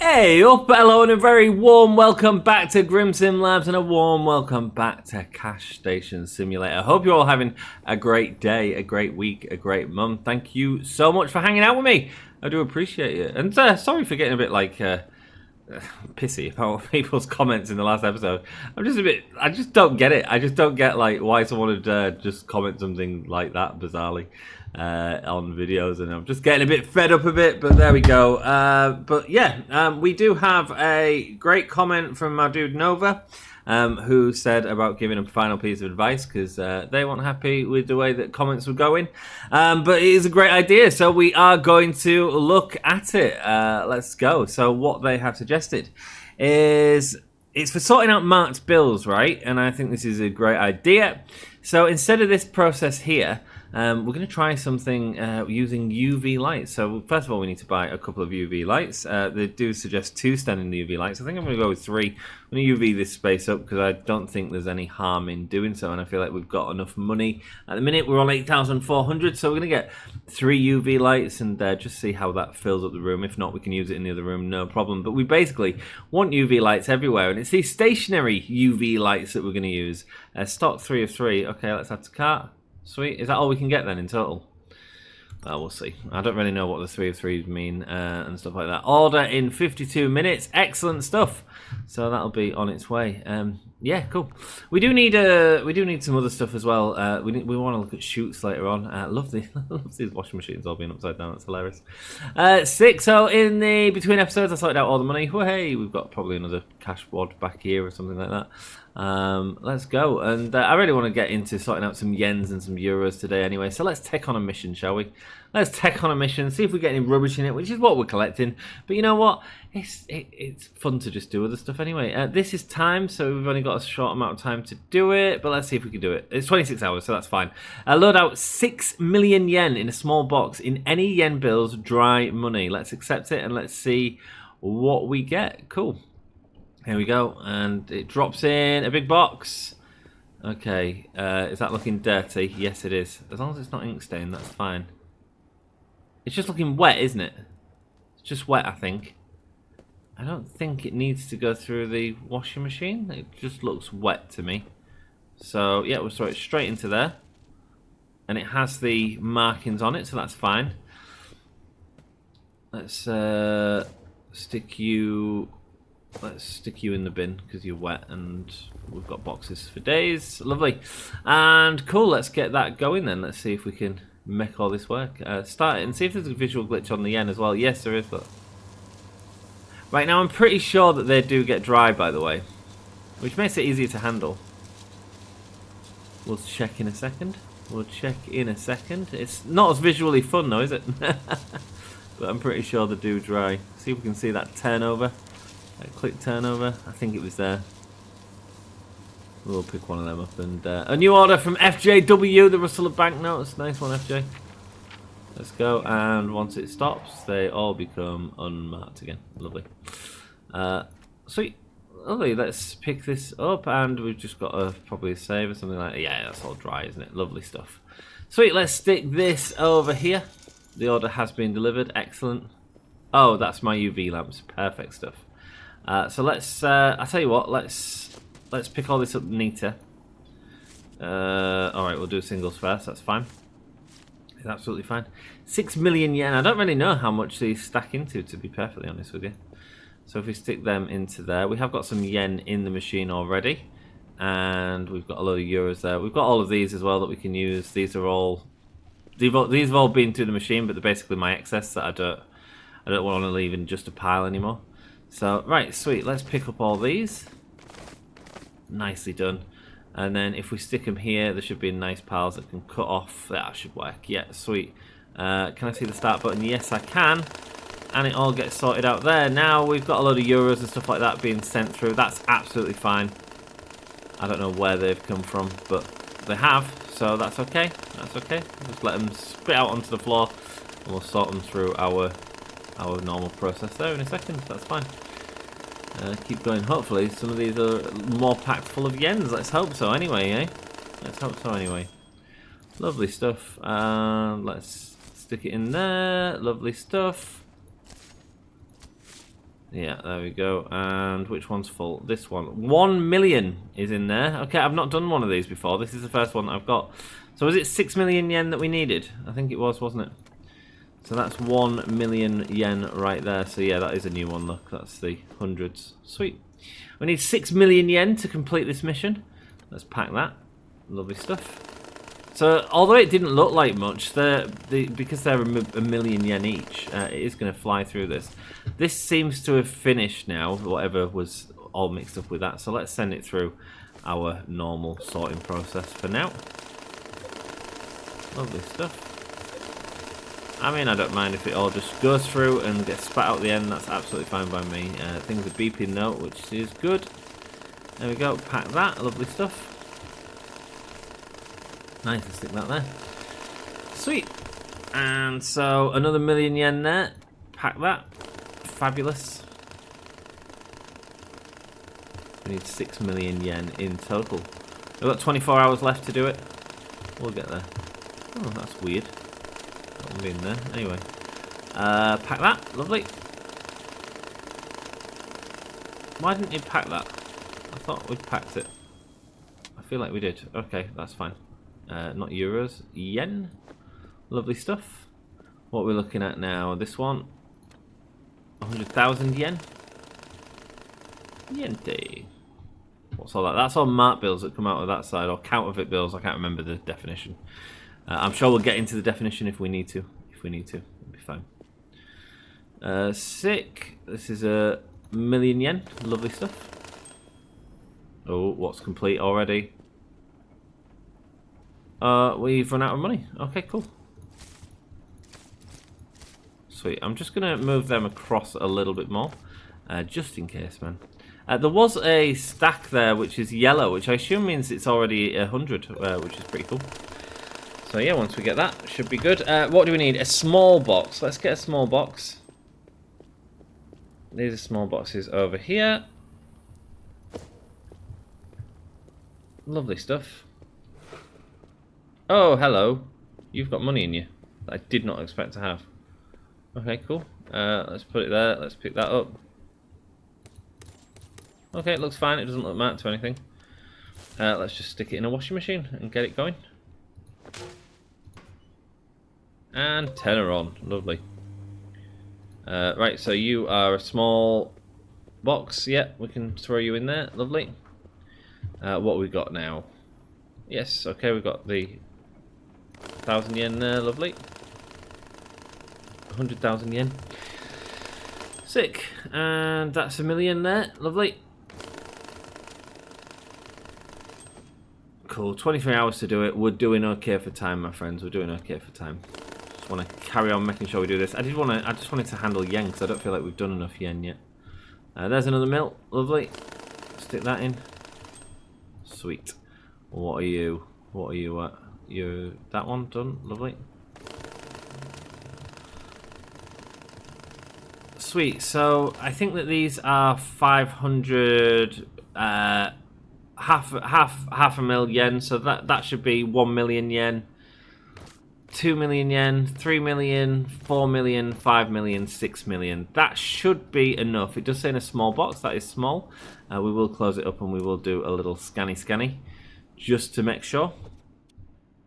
Hey up, hello, and a very warm welcome back to GrimSim Labs and a warm welcome back to Cash Station Simulator. Hope you're all having a great day, a great week, a great month. Thank you so much for hanging out with me. I do appreciate it. And sorry for getting a bit like pissy about people's comments in the last episode. I just don't get it. I just don't get like why someone would just comment something like that bizarrely on videos, and I'm just getting a bit fed up of it, but there we go. But yeah, we do have a great comment from our dude Nova, who said about giving a final piece of advice because they weren't happy with the way that comments were going. But it is a great idea, so we are going to look at it. Let's go. So what they have suggested is it's for sorting out marked bills, right? And I think this is a great idea. So instead of this process here, we're going to try something using UV lights. So first of all, we need to buy a couple of UV lights. They do suggest 2 standing UV lights. I think I'm going to go with 3. I'm going to UV this space up because I don't think there's any harm in doing so. And I feel like we've got enough money. At the minute, we're on 8,400. So we're going to get 3 UV lights and just see how that fills up the room. If not, we can use it in the other room, no problem. But we basically want UV lights everywhere. And it's these stationary UV lights that we're going to use. Stock 3 of 3. Okay, let's add to cart. Sweet. Is that all we can get then in total? We'll see. I don't really know what the 3 of 3s mean and stuff like that. Order in 52 minutes. Excellent stuff. So that'll be on its way. Yeah, cool. We do need some other stuff as well. We want to look at shoots later on. Love these washing machines all being upside down. That's hilarious. 6. So in the between episodes, I sorted out all the money. Hey, we've got probably another cash wad back here or something like that. Let's go. And I really want to get into sorting out some yens and some euros today anyway. So let's take on a mission, shall we? Let's take on a mission, see if we get any rubbish in it, which is what we're collecting. But you know what? It's fun to just do other stuff anyway. This is time, so we've only got a short amount of time to do it. But let's see if we can do it. It's 26 hours, so that's fine. Load out 6 million yen in a small box in any yen bills, dry money. Let's accept it and let's see what we get. Cool. Here we go, and it drops in a big box. Okay, is that looking dirty? Yes, it is. As long as it's not ink stained, that's fine. It's just looking wet, isn't it? It's just wet, I think. I don't think it needs to go through the washing machine. It just looks wet to me. So, yeah, we'll throw it straight into there. And it has the markings on it, so that's fine. Let's stick you in the bin because you're wet and we've got boxes for days. Lovely. And cool, let's get that going then. Let's see if we can make all this work. Start it and see if there's a visual glitch on the yen as well. Yes, there is. But right now I'm pretty sure that they do get dry, by the way, which makes it easier to handle. We'll check in a second. It's not as visually fun though, is it? But I'm pretty sure they do dry. See if we can see that turnover. Click turnover. I think it was there. We'll pick one of them up. And a new order from FJW, the Russell of Banknotes. Nice one, FJ. Let's go. And once it stops, they all become unmarked again. Lovely. Sweet. Lovely. Let's pick this up. And we've just got probably a save or something like that. Yeah, that's all dry, isn't it? Lovely stuff. Sweet. Let's stick this over here. The order has been delivered. Excellent. Oh, that's my UV lamps. Perfect stuff. So let's, I'll tell you what, let's pick all this up neater. Alright, we'll do singles first, that's fine. It's absolutely fine. 6 million yen, I don't really know how much these stack into, to be perfectly honest with you. So if we stick them into there, we have got some yen in the machine already. And we've got a load of euros there. We've got all of these as well that we can use. These have all been through the machine, but they're basically my excess that I don't want to leave in just a pile anymore. So, right, sweet. Let's pick up all these. Nicely done. And then if we stick them here, there should be nice piles that can cut off. That should work. Yeah, sweet. Can I see the start button? Yes, I can. And it all gets sorted out there. Now we've got a load of euros and stuff like that being sent through. That's absolutely fine. I don't know where they've come from, but they have. So that's okay. That's okay. Just let them spit out onto the floor. And we'll sort them through our normal process there in a second. That's fine. Keep going. Hopefully some of these are more packed full of yens. Let's hope so anyway, eh? Let's hope so anyway. Lovely stuff. Let's stick it in there. Lovely stuff. Yeah, there we go. And which one's full? This one. 1 million is in there. Okay, I've not done one of these before. This is the first one that I've got. So was it 6 million yen that we needed? I think it was, wasn't it? So that's 1 million yen right there. So yeah, that is a new one. Look, that's the hundreds. Sweet. We need 6 million yen to complete this mission. Let's pack that. Lovely stuff. So, although it didn't look like much, because they're a million yen each, it is going to fly through this. This seems to have finished now, whatever was all mixed up with that. So let's send it through our normal sorting process for now. Lovely stuff. I mean, I don't mind if it all just goes through and gets spat out the end. That's absolutely fine by me. Things are beeping now, which is good. There we go. Pack that. Lovely stuff. Nice, let's stick that there. Sweet. And so another million yen there. Pack that. Fabulous. We need 6 million yen in total. We've got 24 hours left to do it. We'll get there. Oh, that's weird. That one being there. Anyway. Pack that. Lovely. Why didn't you pack that? I thought we'd packed it. I feel like we did. Okay, that's fine. Not euros, yen. Lovely stuff. What we're looking at now, this one, 100,000 yen. Yente. What's all that? That's all mark bills that come out of that side, or counterfeit bills. I can't remember the definition. I'm sure we'll get into the definition if we need to. It'll be fine. Sick. This is a million yen. Lovely stuff. Oh, what's complete already? We've run out of money. Okay, cool. Sweet. I'm just going to move them across a little bit more, just in case, man. There was a stack there which is yellow, which I assume means it's already 100, which is pretty cool. So yeah, once we get that, should be good. What do we need? A small box. Let's get a small box. These are small boxes over here. Lovely stuff. Oh, hello. You've got money in you that I did not expect to have. Okay, cool. Let's put it there. Let's pick that up. Okay, it looks fine. It doesn't look matte to anything. Let's just stick it in a washing machine and get it going. And turn her on. Lovely. Right, so you are a small box. Yeah, we can throw you in there. Lovely. What we got now? Yes, okay, we've got the 1,000 yen there, lovely. 100,000 yen. Sick. And that's a million there, lovely. Cool, 23 hours to do it. We're doing okay for time, my friends. We're doing okay for time. Just want to carry on making sure we do this. I just wanted to handle yen because I don't feel like we've done enough yen yet. There's another mill, lovely. Stick that in. Sweet. What are you? What are you at? You that one done? Lovely. Sweet. So I think that these are 500, half a mil yen. So that should be 1 million yen, 2 million yen, 3 million, 4 million, 5 million, 6 million. That should be enough. It does say in a small box. That is small. We will close it up and we will do a little scanny just to make sure.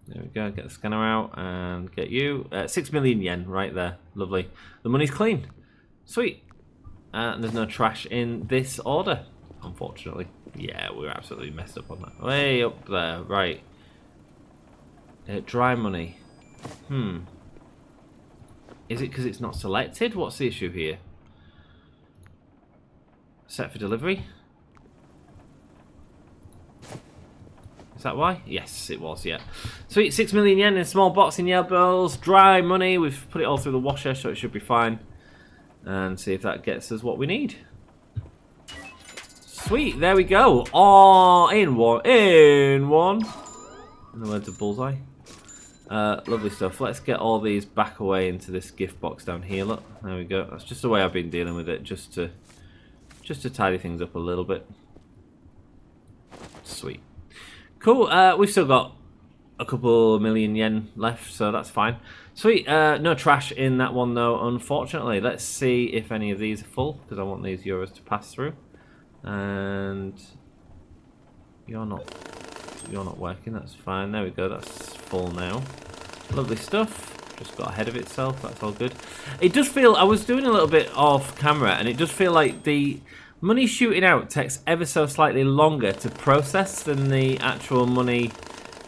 There we go, get the scanner out and get you. 6 million yen right there. Lovely. The money's clean. Sweet. And there's no trash in this order, unfortunately. Yeah, we're absolutely messed up on that. Way up there, right. Dry money. Is it because it's not selected? What's the issue here? Set for delivery? Is that why? Yes, it was, yeah. Sweet, 6 million yen in a small box in yellow bills. Dry money. We've put it all through the washer, so it should be fine. And see if that gets us what we need. Sweet, there we go. Oh, in one. In the words of Bullseye. Lovely stuff. Let's get all these back away into this gift box down here. Look, there we go. That's just the way I've been dealing with it, just to tidy things up a little bit. Sweet. Cool. We've still got a couple million yen left, so that's fine. Sweet. No trash in that one though, unfortunately. Let's see if any of these are full, because I want these euros to pass through. And you're not working. That's fine. There we go. That's full now. Lovely stuff. Just got ahead of itself. That's all good. It does feel, I was doing a little bit off camera, and it does feel like the money shooting out takes ever so slightly longer to process than the actual money,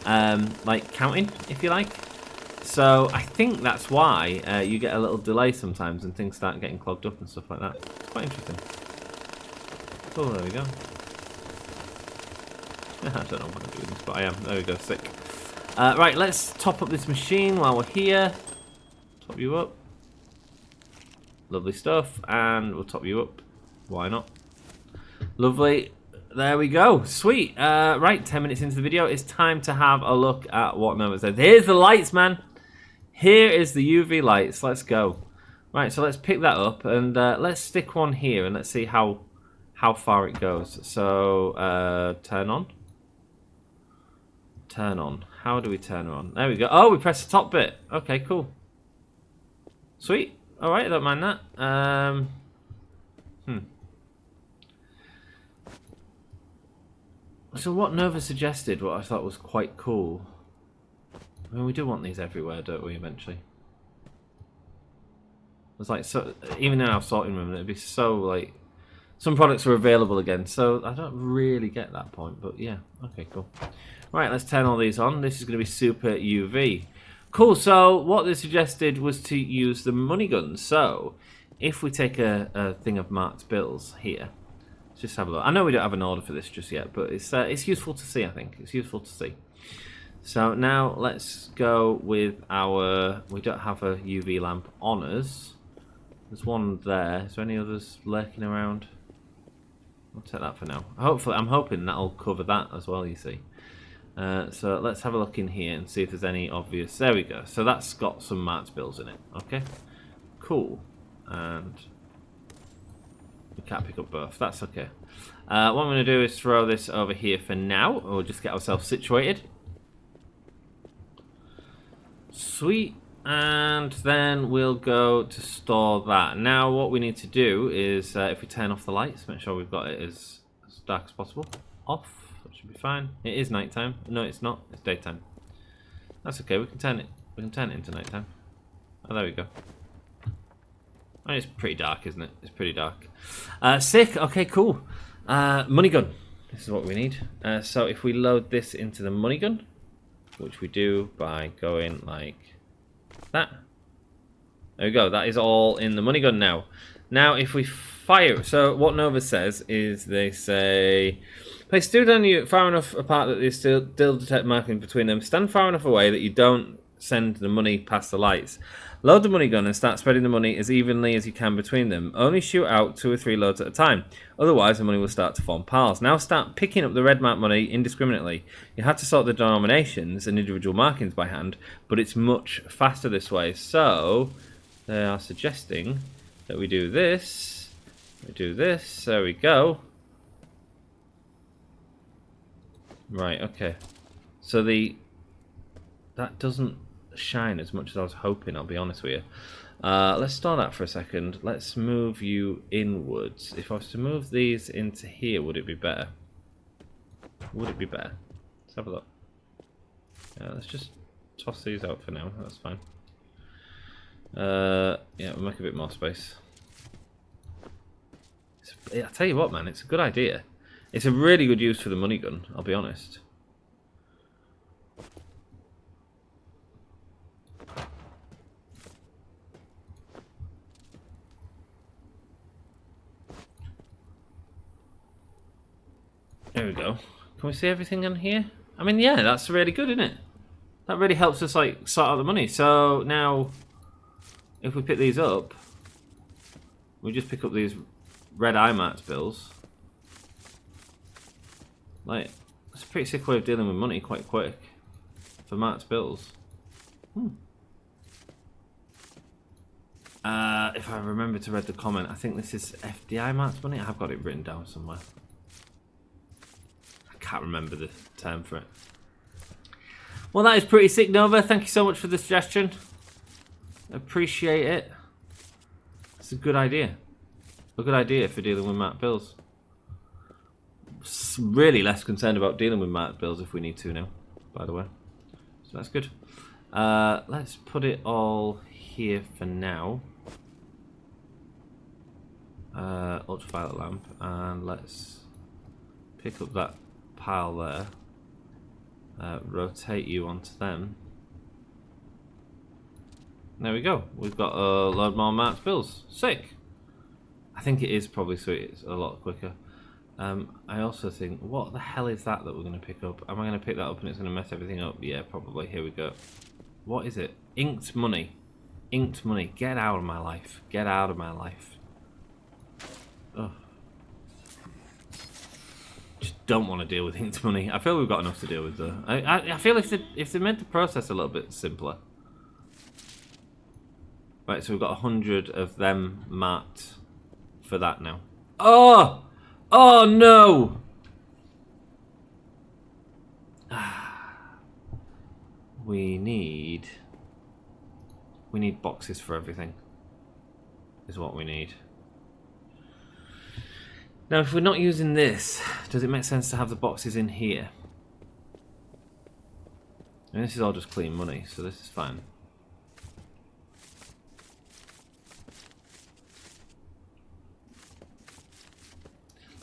like counting, if you like. So I think that's why you get a little delay sometimes and things start getting clogged up and stuff like that. It's quite interesting. Oh, there we go. I don't know what I'm doing this, but I am. There we go, sick. Right, let's top up this machine while we're here. Top you up. Lovely stuff. And we'll top you up. Why not? Lovely. There we go. Sweet. Right, 10 minutes into the video, it's time to have a look at what Nova says. Here's the lights, man. Here is the UV lights. Let's go. Right, so let's pick that up and let's stick one here and let's see how far it goes. So, turn on. Turn on. How do we turn her on? There we go. Oh, we press the top bit. Okay, cool. Sweet. Alright, I don't mind that. So what Nova suggested, what I thought was quite cool. I mean, we do want these everywhere, don't we, eventually? It's like, so even in our sorting room, it'd be so, like, some products are available again, so I don't really get that point, but yeah, okay, cool. Right, let's turn all these on. This is going to be super UV. Cool, so what they suggested was to use the money gun. So, if we take a thing of marked bills here, let's just have a look. I know we don't have an order for this just yet, but it's useful to see, I think. It's useful to see. So now let's go with our... We don't have a UV lamp on us. There's one there. Is there any others lurking around? I'll take that for now. Hopefully, I'm hoping that'll cover that as well, you see. So let's have a look in here and see if there's any obvious... There we go. So that's got some marked bills in it. Okay. Cool. And we can't pick up both. That's okay. What I'm going to do is throw this over here for now. We'll just get ourselves situated. Sweet. And then we'll go to store that. Now what we need to do is, if we turn off the lights, make sure we've got it as dark as possible. Off. That should be fine. It is nighttime. No, it's not. It's daytime. That's okay. We can turn it. We can turn it into nighttime. Oh, there we go. Oh, it's pretty dark, isn't it? It's pretty dark. Sick. Okay, cool. Money gun. This is what we need. So if we load this into the money gun, which we do by going like that. There we go. That is all in the money gun now. Now, if we fire... So, what Nova says is they say... Place two down you far enough apart that they still detect marking between them. Stand far enough away that you don't send the money past the lights. Load the money gun and start spreading the money as evenly as you can between them. Only shoot out 2 or 3 loads at a time. Otherwise, the money will start to form piles. Now start picking up the red marked money indiscriminately. You have to sort the denominations and individual markings by hand, but it's much faster this way. So, they are suggesting that we do this. We do this. There we go. Right, okay. So that doesn't shine as much as I was hoping, I'll be honest with you. Let's store that for a second. Let's move you inwards. If I was to move these into here, would it be better? Would it be better? Let's have a look. Let's just toss these out for now. That's fine. Yeah, we'll make a bit more space. I tell you what, man, it's a good idea. It's a really good use for the money gun, I'll be honest. There we go. Can we see everything in here? I mean, yeah, that's really good, isn't it? That really helps us, like, sort out the money. So, now, if we pick these up, we just pick up these red eye marked bills. Like, it's a pretty sick way of dealing with money quite quick for marked bills. If I remember to read the comment, I think this is FDI marked money. I have got it written down somewhere. I can't remember the term for it. Well, that is pretty sick, Nova. Thank you so much for the suggestion. Appreciate it. It's a good idea. A good idea for dealing with Matt bills. Really less concerned about dealing with Matt bills if we need to now, by the way. So that's good. Let's put it all here for now. Ultraviolet lamp, and let's pick up that pile there. Rotate you onto them. There we go. We've got a load more Mark's bills. Sick. I think it is probably sweet. It's a lot quicker. I also think, what the hell is that we're going to pick up? Am I going to pick that up and it's going to mess everything up? Yeah, probably. Here we go. What is it? Inked money. Inked money. Get out of my life. Get out of my life. Ugh. Just don't want to deal with inked money. I feel we've got enough to deal with though. I feel if they made the process a little bit simpler. Right, so we've got 100 of them marked for that now. Oh! Oh no! We need boxes for everything. Is what we need. Now, if we're not using this, does it make sense to have the boxes in here? And this is all just clean money, so this is fine.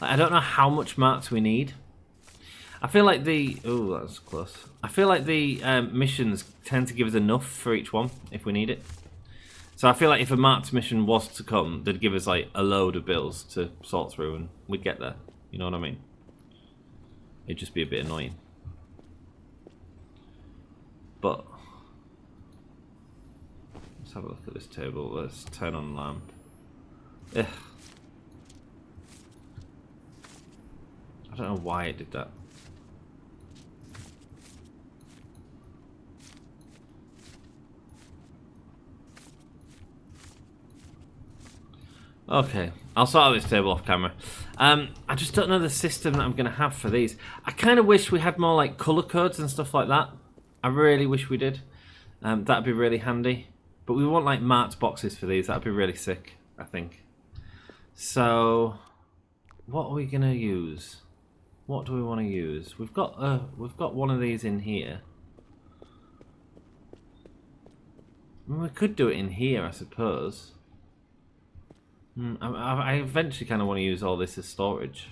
I don't know how much marks we need. I feel like oh, that was close. I feel like the missions tend to give us enough for each one if we need it. So I feel like if a marked mission was to come, they'd give us like a load of bills to sort through and we'd get there. You know what I mean? It'd just be a bit annoying. But let's have a look at this table. Let's turn on the lamp. Ugh. I don't know why it did that. Okay, I'll sort out this table off camera. I just don't know the system that I'm going to have for these. I kind of wish we had more like colour codes and stuff like that. I really wish we did. That'd be really handy. But we want like marked boxes for these. That'd be really sick, I think. So, what are we going to use? What do we want to use? We've got one of these in here. I mean, we could do it in here, I suppose. I eventually kind of want to use all this as storage.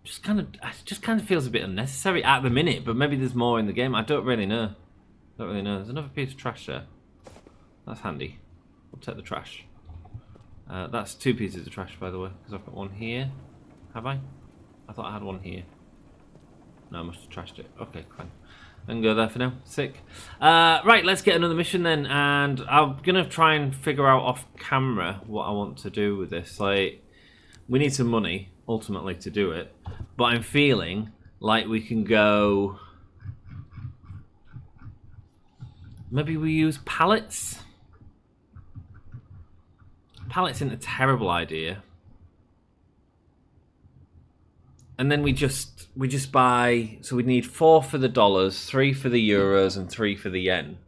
It just kind of feels a bit unnecessary at the minute, but maybe there's more in the game. I don't really know. There's another piece of trash there. That's handy. We'll take the trash. That's 2 pieces of trash, by the way, because I've got one here. Have I? I thought I had one here. No, I must have trashed it. Okay, fine. I can go there for now. Sick. Right, let's get another mission then. And I'm going to try and figure out off camera what I want to do with this. Like, we need some money, ultimately, to do it. But I'm feeling like we can go... Maybe we use pallets? Pallets isn't a terrible idea. And then we just buy, so we need 4 for the dollars, 3 for the euros, and 3 for the yen.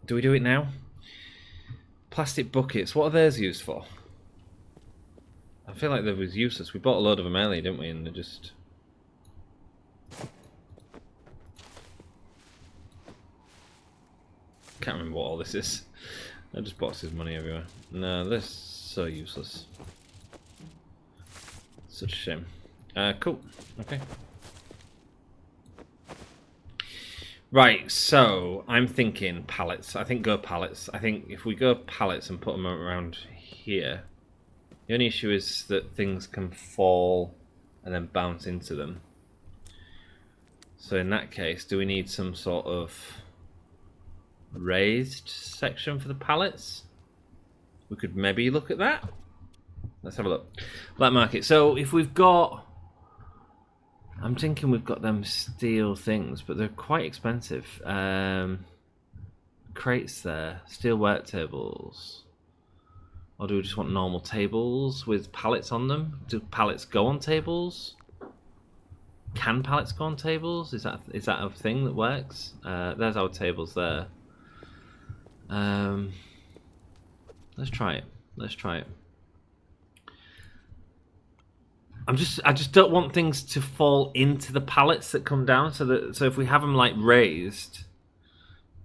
Do we do it now? Plastic buckets, what are theirs used for? I feel like they was useless. We bought a load of them earlier, didn't we? And they're just... Can't remember what all this is. They're just boxes of money everywhere. No, they're so useless. Such a shame. Cool. Okay. Right, so I'm thinking pallets. I think go pallets. I think if we go pallets and put them around here, the only issue is that things can fall and then bounce into them. So in that case, do we need some sort of raised section for the pallets? We could maybe look at that. Let's have a look. Black market. So if we've got... I'm thinking we've got them steel things, but they're quite expensive. Crates there. Steel work tables. Or do we just want normal tables with pallets on them? Do pallets go on tables? Can pallets go on tables? Is that a thing that works? There's our tables there. Let's try it. Let's try it. I just don't want things to fall into the pallets that come down. So if we have them like raised,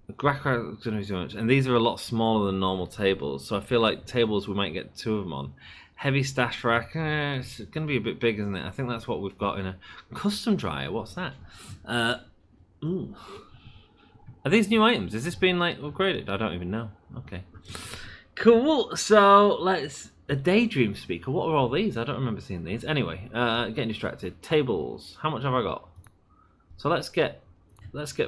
the Gracker is going to be too much. And these are a lot smaller than normal tables. So I feel like tables we might get 2 of them on. Heavy stash rack, it's going to be a bit big, isn't it? I think that's what we've got in a custom dryer. What's that? Ooh. Are these new items? Is this being like upgraded? I don't even know. Okay. Cool. So let's a daydream speaker. What are all these? I don't remember seeing these. Anyway, getting distracted. Tables. How much have I got? So let's get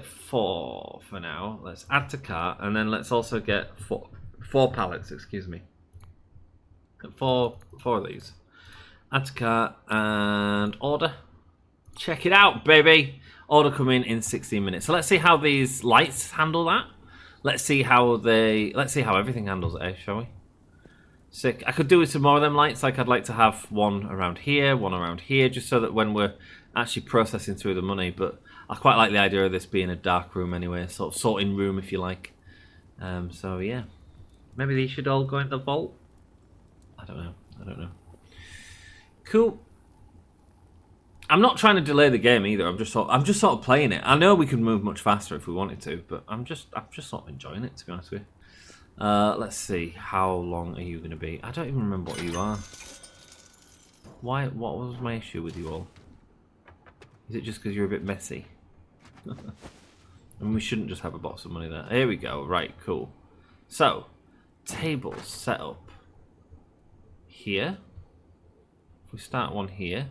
4 for now. Let's add to cart, and then let's also get 4 pallets. Excuse me. Four of these. Add to cart and order. Check it out, baby. Order coming in 16 minutes. So let's see how these lights handle that. Let's see how everything handles it, shall we? Sick. I could do with some more of them lights. Like I'd like to have one around here, just so that when we're actually processing through the money. But I quite like the idea of this being a dark room anyway, sort of sorting room if you like. So yeah, maybe these should all go into the vault. I don't know. Cool. I'm not trying to delay the game either. I'm just sort of playing it. I know we could move much faster if we wanted to, but I'm just sort of enjoying it, to be honest with you. Let's see. How long are you going to be? I don't even remember what you are. Why? What was my issue with you all? Is it just because you're a bit messy? And we shouldn't just have a box of money there. Here we go. Right, cool. So, tables set up here. If we start one here.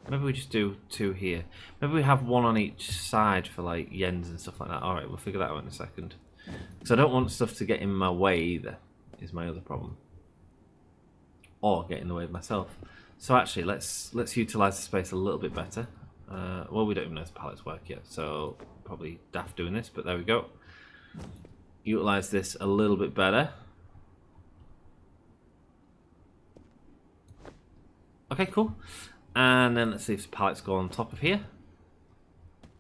Maybe we just do 2 here. Maybe we have 1 on each side for like yens and stuff like that. Alright, we'll figure that out in a second. Because I don't want stuff to get in my way either, is my other problem. Or get in the way of myself. So actually, let's utilise the space a little bit better. Well, we don't even know if the pallets work yet, so probably daft doing this, but there we go. Utilise this a little bit better. Okay, cool. And then let's see if the pallets go on top of here.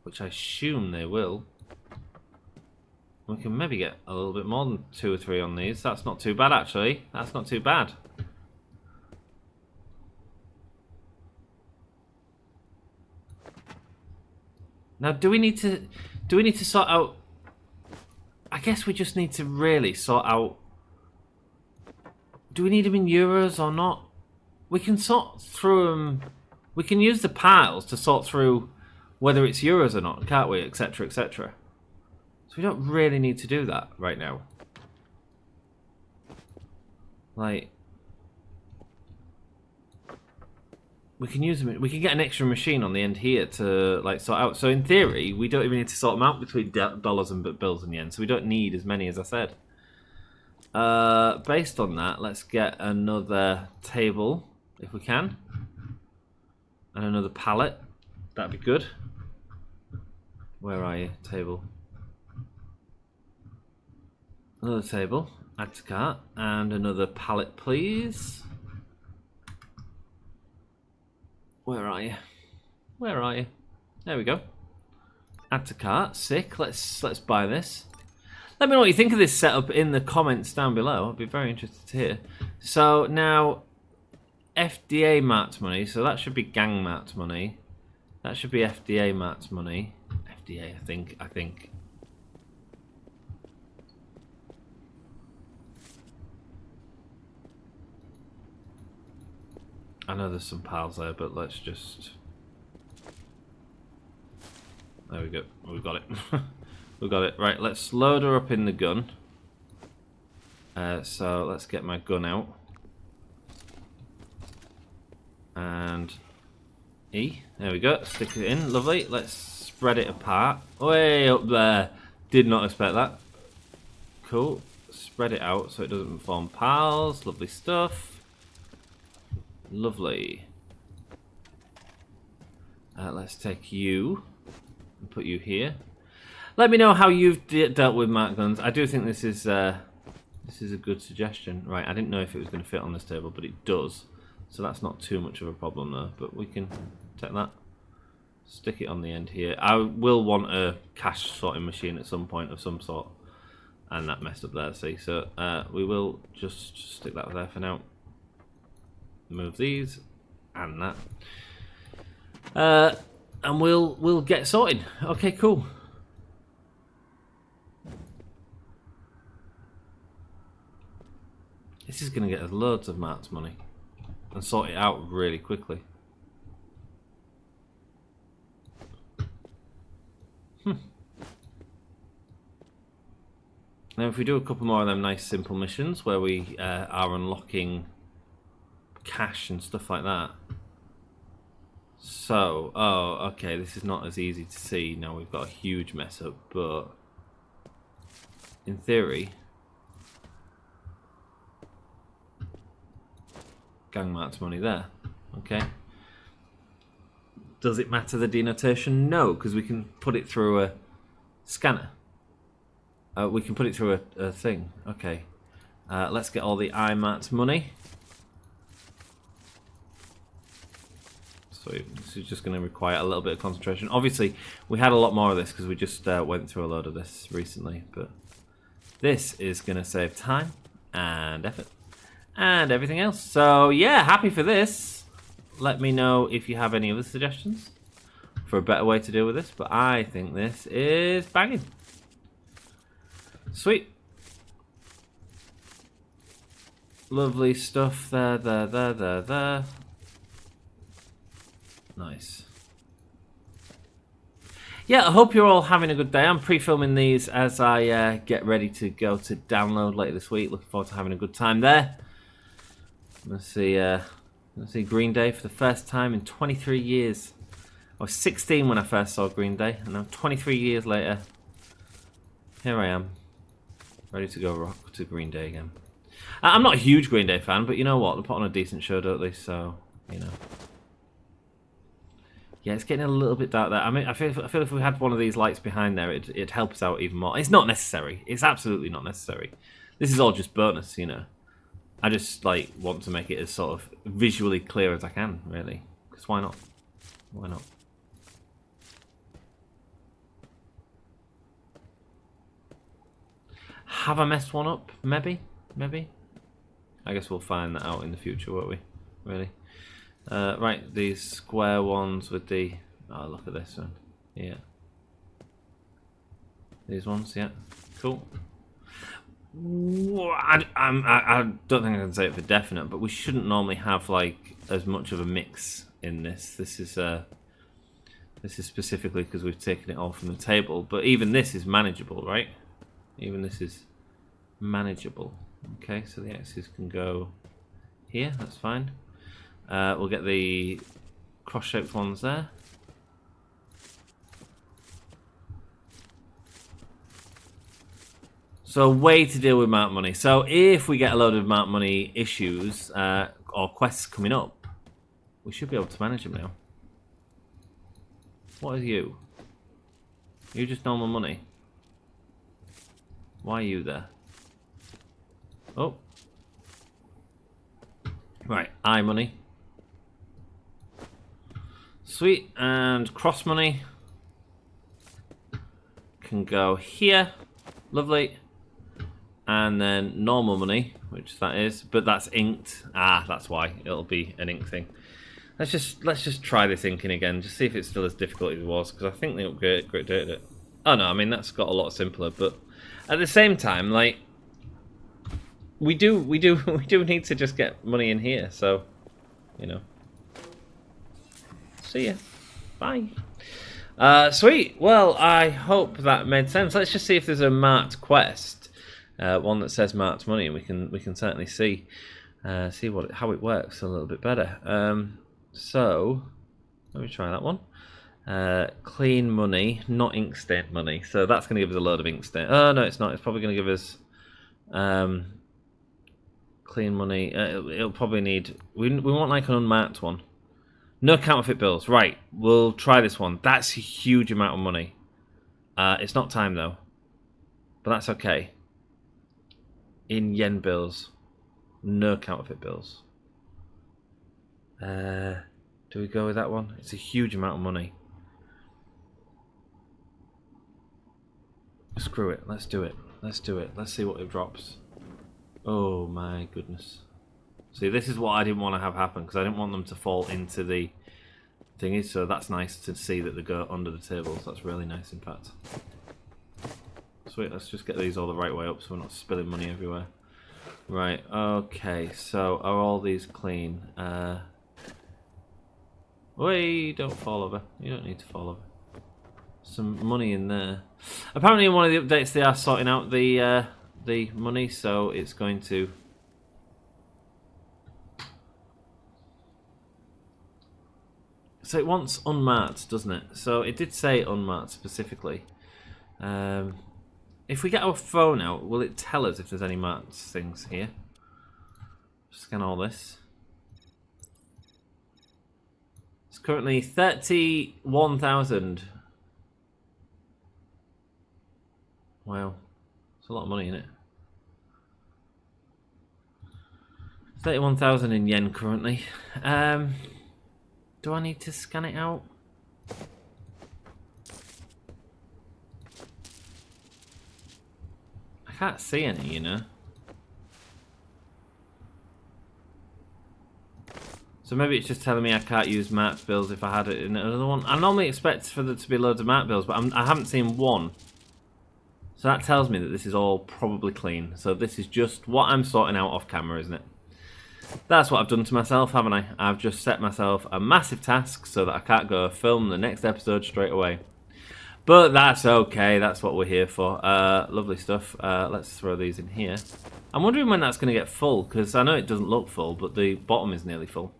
Which I assume they will. We can maybe get a little bit more than 2 or 3 on these. That's not too bad, actually. That's not too bad. Now, do we need to sort out... I guess we just need to really sort out... Do we need them in euros or not? We can sort through them... We can use the piles to sort through whether it's euros or not, can't we? Etc, etc. So we don't really need to do that right now. Like... We can use them. We can get an extra machine on the end here to like sort out. So in theory, we don't even need to sort them out between dollars and bills and yen. So we don't need as many as I said. Based on that, let's get another table if we can, and another pallet. That'd be good. Where are you, table? Another table. Add to cart and another pallet, please. Where are you? Where are you? There we go. Add to cart. Sick. Let's buy this. Let me know what you think of this setup in the comments down below. I'd be very interested to hear. So now, FDA marked money. So that should be gang marked money. That should be FDA marked money. FDA, I think. I know there's some piles there, but let's just... There we go. We've got it. We've got it. Right, let's load her up in the gun. So let's get my gun out. And E. There we go. Stick it in. Lovely. Let's spread it apart. Way up there. Did not expect that. Cool. Spread it out so it doesn't form piles. Lovely stuff. Lovely. Let's take you and put you here. Let me know how you've dealt with marked guns. I do think this is a good suggestion. Right, I didn't know if it was going to fit on this table, but it does. So that's not too much of a problem though, but we can take that, stick it on the end here. I will want a cash sorting machine at some point of some sort, and that messed up there, see, so we will just stick that there for now. Move these and that, and we'll get sorted. Okay, cool. This is going to get us loads of Mart's money and sort it out really quickly. Now if we do a couple more of them nice simple missions where we are unlocking cash and stuff like that. So, oh, okay, this is not as easy to see. Now we've got a huge mess up, but in theory, gang Mart's money there. Okay. Does it matter the denotation? No, because we can put it through a scanner. We can put it through a thing. Okay. Let's get all the IMAT's money. So this is just going to require a little bit of concentration. Obviously, we had a lot more of this because we just went through a load of this recently. But this is going to save time and effort and everything else. So yeah, happy for this. Let me know if you have any other suggestions for a better way to deal with this. But I think this is banging. Sweet. Lovely stuff there. Nice. Yeah, I hope you're all having a good day. I'm pre-filming these as I get ready to go to download later this week. Looking forward to having a good time there. Let's see Green Day for the first time in 23 years. I was 16 when I first saw Green Day, and now 23 years later, here I am, ready to go rock to Green Day again. I'm not a huge Green Day fan, but you know what? They put on a decent show, don't they? So, you know. Yeah, it's getting a little bit dark there. I mean, I feel if we had one of these lights behind there, it'd help us out even more. It's not necessary. It's absolutely not necessary. This is all just bonus, you know. I just like want to make it as sort of visually clear as I can, really. Because why not? Why not? Have I messed one up? Maybe. I guess we'll find that out in the future, won't we? Really. Right, these square ones with the... Oh, look at this one. Yeah. These ones, yeah. Cool. I don't think I can say it for definite, but we shouldn't normally have, like, as much of a mix in this. This is specifically because we've taken it all from the table. But even this is manageable, right? Even this is manageable. Okay, so the X's can go here. That's fine. We'll get the cross-shaped ones there. So, way to deal with Mount Money. So, if we get a load of Mount Money issues or quests coming up, we should be able to manage them now. What are you? You just normal money. Why are you there? Oh. Right, I money. Sweet, and cross money can go here. Lovely. And then normal money, which that is, but that's inked. Ah, that's why it'll be an ink thing. Let's just try this inking again, just see if it's still as difficult as it was, because I think they upgraded it. Oh no, I mean that's got a lot simpler, but at the same time, like we do need to just get money in here, so you know. See ya. Bye. Sweet. Well, I hope that made sense. Let's just see if there's a marked quest, one that says marked money, and we can certainly see how it works a little bit better. So let me try that one. Clean money, not ink stained money. So that's going to give us a load of ink stain. Oh no, it's not. It's probably going to give us clean money. It'll probably need. We want like an unmarked one. No counterfeit bills. Right, we'll try this one. That's a huge amount of money. It's not time though, but that's okay. In yen bills, no counterfeit bills. Do we go with that one? It's a huge amount of money. Screw it. Let's do it. Let's do it. Let's see what it drops. Oh my goodness. See, this is what I didn't want to have happen, because I didn't want them to fall into the thingy, so that's nice to see that they go under the tables. That's really nice, in fact. Sweet, let's just get these all the right way up so we're not spilling money everywhere. Right, okay, so are all these clean? Wait, don't fall over. You don't need to fall over. Some money in there. Apparently in one of the updates they are sorting out the money, so it's going to... So it wants unmarked, doesn't it? So it did say unmarked specifically. If we get our phone out, will it tell us if there's any marked things here? Scan all this. It's currently 31,000. Wow. It's a lot of money, isn't it? 31,000 in yen currently. Do I need to scan it out? I can't see any, you know. So maybe it's just telling me I can't use marked bills if I had it in another one. I normally expect for there to be loads of marked bills, but I haven't seen one. So that tells me that this is all probably clean. So this is just what I'm sorting out off camera, isn't it? That's what I've done to myself, haven't I? I've just set myself a massive task so that I can't go film the next episode straight away. But that's okay, that's what we're here for. Lovely stuff. Let's throw these in here. I'm wondering when that's going to get full, because I know it doesn't look full, but the bottom is nearly full.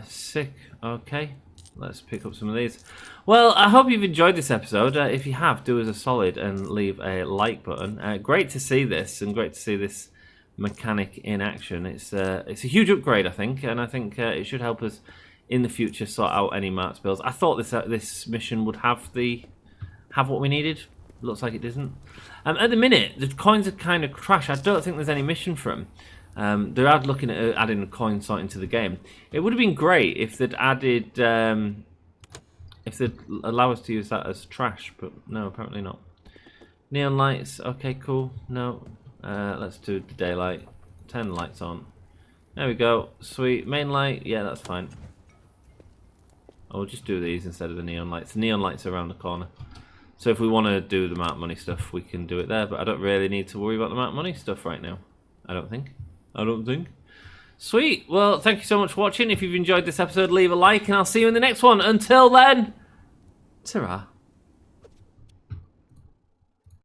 Sick. Okay, let's pick up some of these. Well, I hope you've enjoyed this episode. If you have, do us a solid and leave a like button. Great to see this, and great to see this mechanic in action. It's a huge upgrade, I think, and I think it should help us in the future sort out any marked bills. I thought this mission would have what we needed. Looks like it doesn't. At the minute, the coins are kind of trash. I don't think there's any mission for them. They are looking at adding a coin sort into the game. It would have been great if they'd added, if they'd allow us to use that as trash, but no, apparently not. Neon lights, okay, cool. No, let's do the daylight. 10 lights on. There we go. Sweet. Main light, yeah, that's fine. I'll just do these instead of the neon lights. The neon lights are around the corner. So if we want to do the marked money stuff, we can do it there. But I don't really need to worry about the marked money stuff right now. I don't think. Sweet. Well, thank you so much for watching. If you've enjoyed this episode, leave a like, and I'll see you in the next one. Until then, ta-ra.